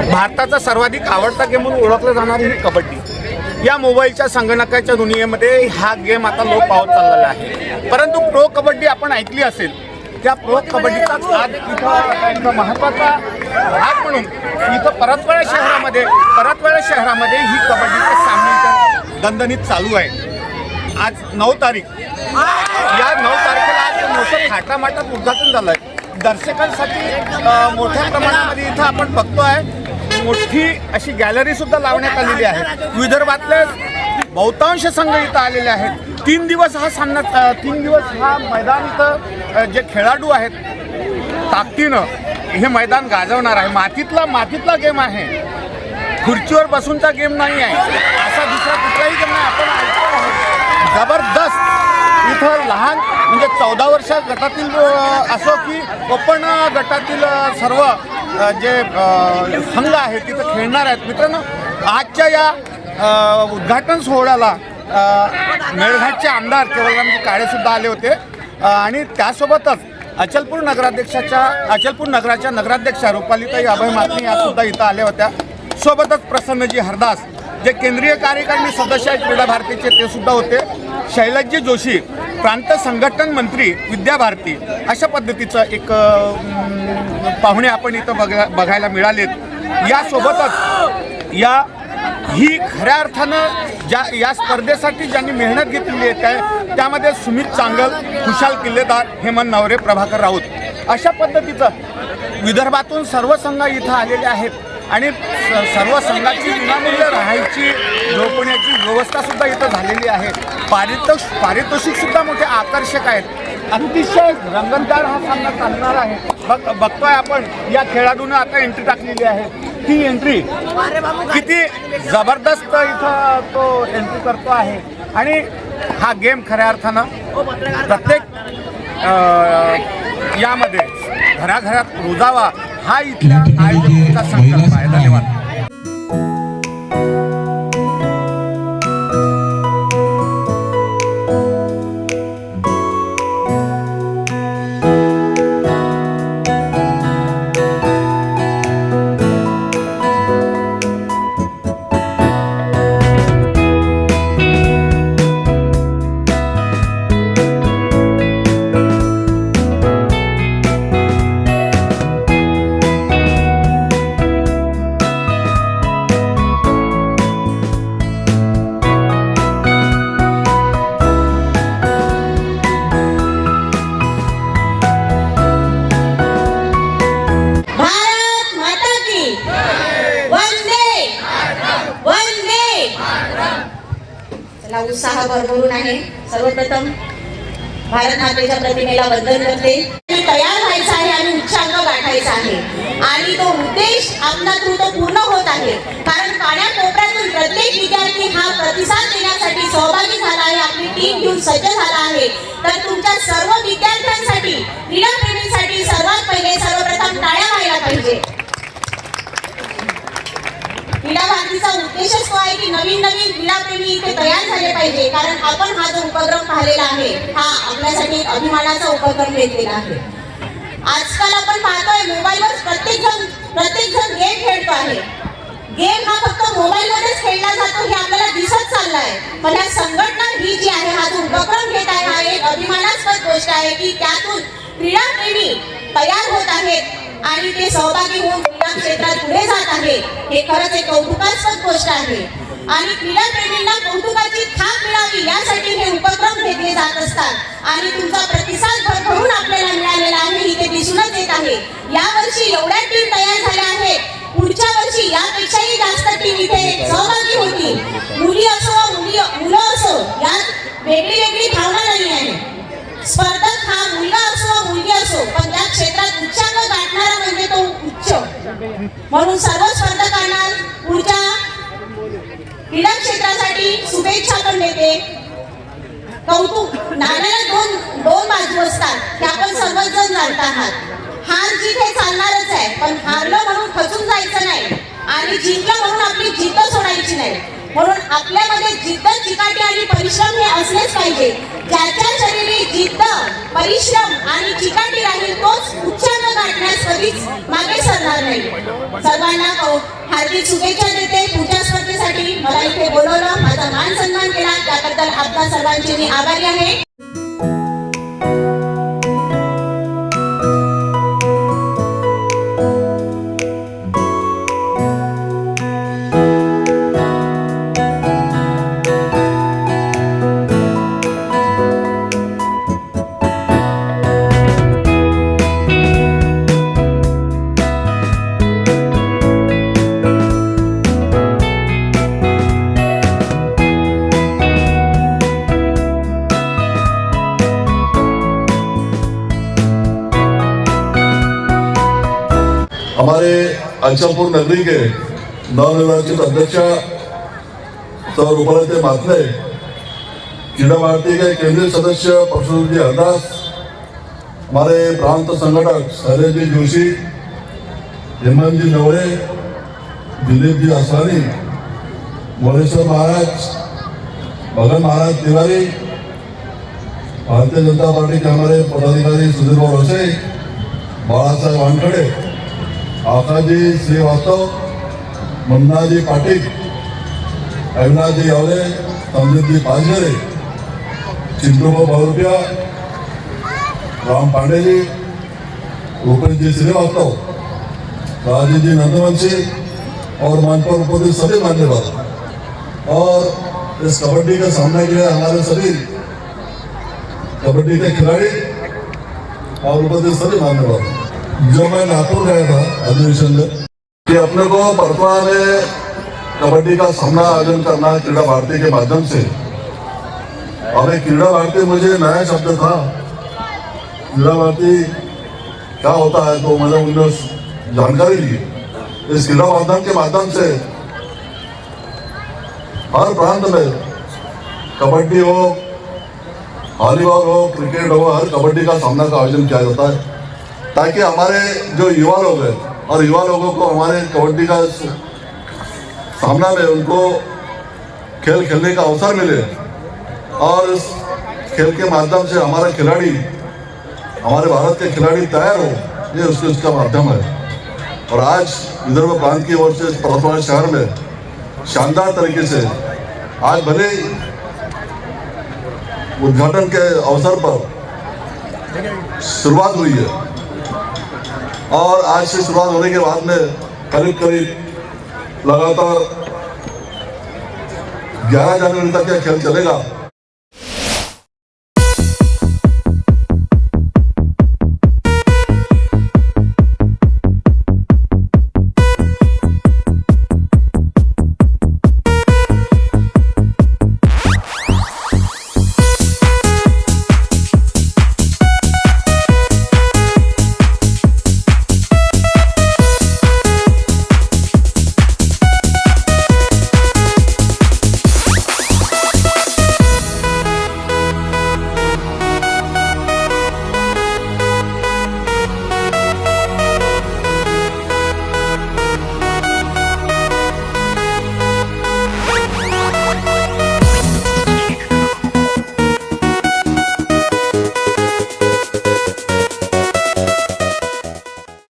भारताचा सर्वाधिक आवडता गेम म्हणून ओळखला जाणारी ही कबड्डी या मोबाईलच्या संगणकाच्या दुनियेमध्ये हा गेम आता लोप पावत चाललेला आहे। परंतु प्रो कबड्डी आपण ऐकली असेल, त्या प्रो कबड्डीचा आज इथं महत्त्वाचा भाग म्हणून इथं परतवाडा शहरामध्ये ही कबड्डीचे सामने दणदणीत चालू आहे। आज 9 तारीख, या 9 तारखेला आज मोठं थाटामाटात उद्घाटन झालं आहे। दर्शकांसाठी मोठ्या प्रमाणामध्ये इथं आपण बघतोय मोठी अशी गॅलरी सुद्धा लावण्यात आलेली आहे। विदर्भातले बहुतांश संघ इथं आलेले आहेत। 3 दिवस हा मैदान इथं जे खेळाडू आहेत ताकदीनं हे मैदान गाजवणार आहे। मातीतला गेम आहे, खुर्चीवर बसूनचा गेम नाही आहे, असा दुसरा कुठलाही गेम नाही। आपण ऐकतो आहोत जबरदस्त इथं लहान म्हणजे 14 वर्ष गटातील असो की ओपन गटातील सर्व जे संघ आहेत तिथं खेळणार आहेत। मित्रांनो, आजच्या या उद्घाटन सोहळ्याला मेळघाटचे आमदार केवलरामजी काळेसुद्धा आले होते आणि त्यासोबतच अचलपूर नगराच्या नगराध्यक्षा रुपालीताई अभय मातनी यासुद्धा इथं आल्या होत्या। सोबतच प्रसन्नजी हरदास जे केंद्रीय कार्यकारिणी सदस्य आहेत क्रीडा भारतीचे ते सुद्धा होते। शैलजी जोशी प्रांत संघटन मंत्री विद्याभारती, अशा पद्धतीचं एक पाहुणे आपण इथं बघायला मिळालेत। यासोबतच ही खऱ्या अर्थानं या स्पर्धेसाठी ज्यांनी मेहनत घेतलेली आहे त्यामध्ये सुमित चांगल, खुशाल किल्लेदार, हेमंत नवरे, प्रभाकर राऊत, अशा पद्धतीचं विदर्भातून सर्व संघ इथं आलेले आहेत आणि सर्व संघाची विनामूल्य राहायची झोपण्याची व्यवस्थासुद्धा इथं झालेली आहे। पारितोषिकसुद्धा मोठे आकर्षक आहेत। अतिशय रंगतदार हा सामना चालणार आहे। बघतोय आपण या खेळाडूनं आता एंट्री टाकलेली आहे। ती एंट्री किती जबरदस्त इथं तो एंट्री करतो आहे आणि हा गेम खऱ्या अर्थानं प्रत्येक यामध्ये घराघरात रुजावा हा इथल्या आयोजकांचा संकल्प आहे। धन्यवाद। उत्साह भरभरून आहे। सर्वप्रथम भारत मातेच्या प्रतिमेला वंदन करते। तयार व्हायचं आहे आणि उच्चांक गाठायचा आहे आणि तो उद्देश आपला तो पूर्ण होत आहे, कारण कानाकोपऱ्यातून प्रत्येक विद्यार्थी हा प्रतिसाद देण्यासाठी सहभागी झाला आहे, आपली टीम घेऊन सज्ज झाला आहे। तर तुमच्या सर्व विद्यार्थ्यांसाठी, क्रीडाप्रेमींसाठी सर्वात पहिले सर्वप्रथम टाळ्या व्हायला पाहिजे। क्रीडा भारतीचा उद्देशच तो आहे की नवीन क्रीडाप्रेमी इथे तयार झाले पाहिजे, कारण आपण हा जो उपक्रम पाहिलेला आहे हा आपल्यासाठी अभिमानाचा उपक्रम घेतलेला आहे। आजकाल आपण पाहतोय मोबाईलवर प्रत्येक जण गेम खेळतो आहे। गेम हा फक्त मोबाईलमध्येच खेळला जातो हे आपल्याला दिसत चाललं आहे, पण या संघटना ही जी आहे, हा जो उपक्रम घेत आहे हा एक अभिमानास्पद गोष्ट आहे की त्यातून क्रीडाप्रेमी तयार होत आहेत आणि ते सहभागी होऊन क्रीडा क्षेत्रात पुढे जात आहे। हे खरंच एक कौतुकास्पद गोष्ट आहे आणि क्रीडाप्रेमींना कौतुकाची थाप मिळावी यासाठी हे उपक्रम घेतले जात असतात आणि तुमचा प्रतिसाद भरभरून आपल्याला मिळालेला आहे, इथे दिसूनच येत आहे। यावर्षी एवढ्या टीम तयार झाल्या आहेत, पुढच्या वर्षी यापेक्षाही जास्त टीम इथे सहभागी होतील। मुली असो मुलं असो, यात वेगळी भावना नाही आहे। स्पर्धक हा मुलगा असो मुलगी असो, पण त्या क्षेत्रात उच्चांक गाठणारा म्हणजे तो उच्च। म्हणून सर्व स्पर्धकांना पुढच्या क्रीडा क्षेत्रासाठी शुभेच्छा पण देते। कौतुक, नाण्याला दोन बाजू असतात हे आपण सर्वजण जाणत आहात। हार जीत हे चालणारच आहे, पण हारलं म्हणून खचून जायचं नाही आणि जिंकलं म्हणून आपली जिद्द सोडायची नाही। म्हणून आपल्यामध्ये जिद्द, चिकाटी आणि परिश्रम हे असलेच पाहिजे। ज्याच्या शरीरी जिद्द, परिश्रम आणि चिकाटी राहील तोच उच्चांक गाठण्यास कधीच मागे सरणार नाही। सर्वांना हार्दिक शुभेच्छा देते. पुढच्या स्पर्धेसाठी मला इथे बोलवलं, माझा मान सन्मान केला, त्याबद्दल आपल्या सर्वांचे मी आभारी आहे. हमारे अचलपुर नगरी के नवनिर्वाचित अध्यक्ष सर उपलते माथले, क्रीडा भारती के केंद्रीय सदस्य परशुराम जी हरदास, हमारे प्रांत संगठक शैलेश जी जोशी, हेमंत जी नवरे, दिलीप जी आसवानी, मोरेश्वर महाराज, भगन महाराज तिवारी, भारतीय जनता पार्टी के हमारे पदाधिकारी सुधीर रोसे, बाला साहेब वानखड़े, आकाजी श्रीवास्तव, मुन्ना जी पाटिल, अविनाश जी यावले, संजीत जी पांजरे, चिंटू बहुरुपिया, राम पांडे जी, रूपेश जी श्रीवास्तव, राजीव जी नंदवंशी और मंच पर उपस्थित सभी मान्यवर और इस कबड्डी के सामने के लिए हमारे सभी कबड्डी के खिलाड़ी और उपस्थित सभी मान्यवर। जो मैं नागपुर गया था अधिवेशन में कि अपने को परतवा में कबड्डी का सामना आयोजन करना क्रीडा भारती के माध्यम से। और एक क्रीडा भारती मुझे नया शब्द था, क्रीडा भारती क्या होता है, तो मैंने उन्हें जानकारी ली। इस क्रीडा माध्यम के माध्यम से हर प्रांत में कबड्डी हो, वॉलीबॉल हो, क्रिकेट हो, हर कबड्डी का सामना का आयोजन किया जाता है, ताकि हमारे जो युवा लोग हैं और युवा लोगों को हमारे कबड्डी का सामना में उनको खेल खेलने का अवसर मिले और इस खेल के माध्यम से हमारा खिलाड़ी, हमारे भारत के खिलाड़ी तैयार हो, ये उसका माध्यम है। और आज विदर्भ प्रांत की ओर से इस पर्वतवान शहर में शानदार तरीके से आज भले उद्घाटन के अवसर पर शुरुआत हुई है और आज से शुरुआत होने के बाद में करीब लगातार 11 जनवरी तक यह खेल चलेगा।